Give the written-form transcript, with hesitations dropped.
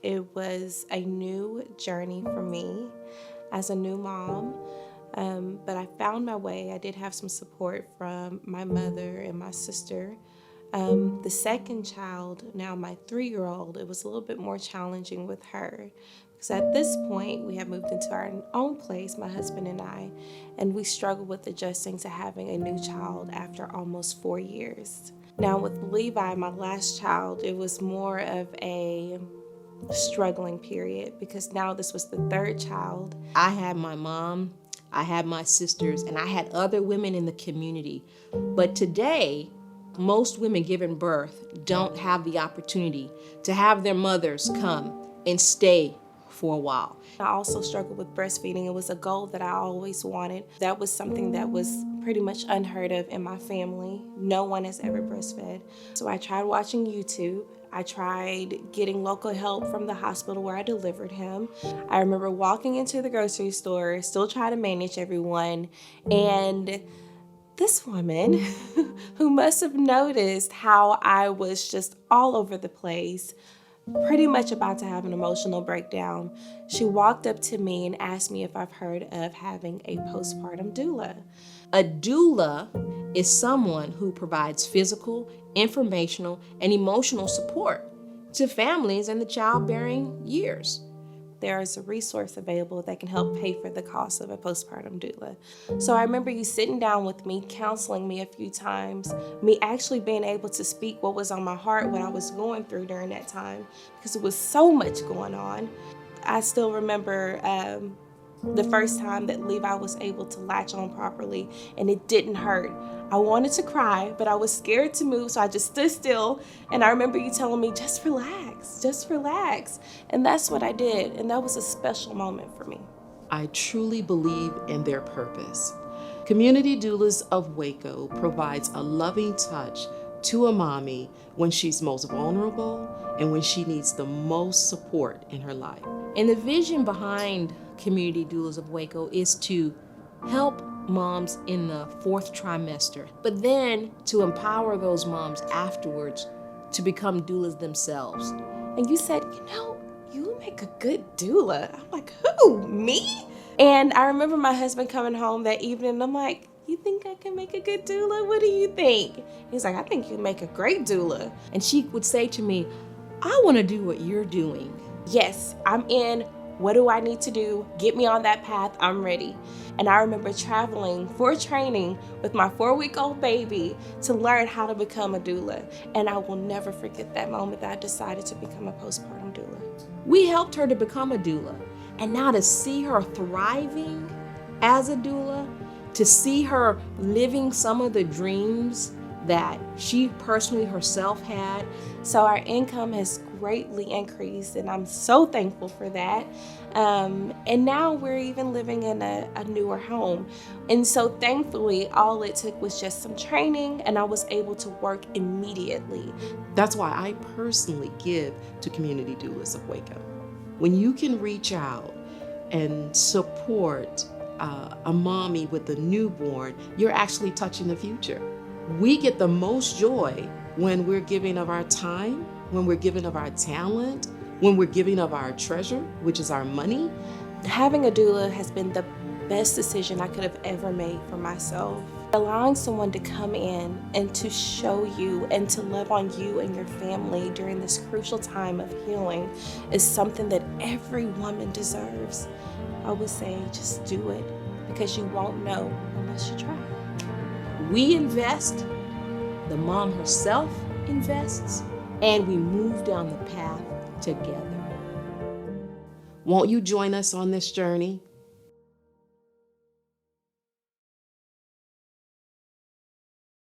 It was a new journey for me as a new mom, but I found my way. I did have some support from my mother and my sister. The second child, now my 3-year-old, it was a little bit more challenging with her because at this point we had moved into our own place, my husband and we struggled with adjusting to having a new child after almost 4 years. Now with Levi, my last child, it was more of a struggling period because now this was the third child. I had my mom, I had my sisters, and I had other women in the community. But today, most women giving birth don't have the opportunity to have their mothers come and stay for a while. I also struggled with breastfeeding. It was a goal that I always wanted. That was something that was pretty much unheard of in my family. No one has ever breastfed. So I tried watching YouTube. I tried getting local help from the hospital where I delivered him. I remember walking into the grocery store, still trying to manage everyone, and this woman who must have noticed how I was just all over the place, pretty much about to have an emotional breakdown, she walked up to me and asked me if I've heard of having a postpartum doula. A doula is someone who provides physical, informational, and emotional support to families in the childbearing years. There is a resource available that can help pay for the cost of a postpartum doula. So I remember you sitting down with me, counseling me a few times, me actually being able to speak what was on my heart, what I was going through during that time, because it was so much going on. I still remember the first time that Levi was able to latch on properly and it didn't hurt. I wanted to cry, but I was scared to move, so I just stood still. And I remember you telling me, just relax, just relax. And that's what I did, and that was a special moment for me. I truly believe in their purpose. Community Doulas of Waco provides a loving touch to a mommy when she's most vulnerable and when she needs the most support in her life. And the vision behind Community Doulas of Waco is to help moms in the 4th trimester, but then to empower those moms afterwards to become doulas themselves. And you said, you make a good doula. I'm like, who, me? And I remember my husband coming home that evening and I'm like, you think I can make a good doula? What do you think? He's like, I think you make a great doula. And she would say to me, I want to do what you're doing. Yes, I'm in. What do I need to do? Get me on that path. I'm ready. And I remember traveling for training with my 4-week-old baby to learn how to become a doula. And I will never forget that moment that I decided to become a postpartum doula. We helped her to become a doula. And now to see her thriving as a doula, to see her living some of the dreams that she personally herself had. So our income has greatly increased, and I'm so thankful for that. And now we're even living in a newer home. And so thankfully, all it took was just some training, and I was able to work immediately. That's why I personally give to Community Doulas of Waco. When you can reach out and support a mommy with a newborn, you're actually touching the future. We get the most joy when we're giving of our time, when we're giving of our talent, when we're giving of our treasure, which is our money. Having a doula has been the best decision I could have ever made for myself. Allowing someone to come in and to show you and to love on you and your family during this crucial time of healing is something that every woman deserves. I would say just do it, because you won't know unless you try. We invest, the mom herself invests, and we move down the path together. Won't you join us on this journey?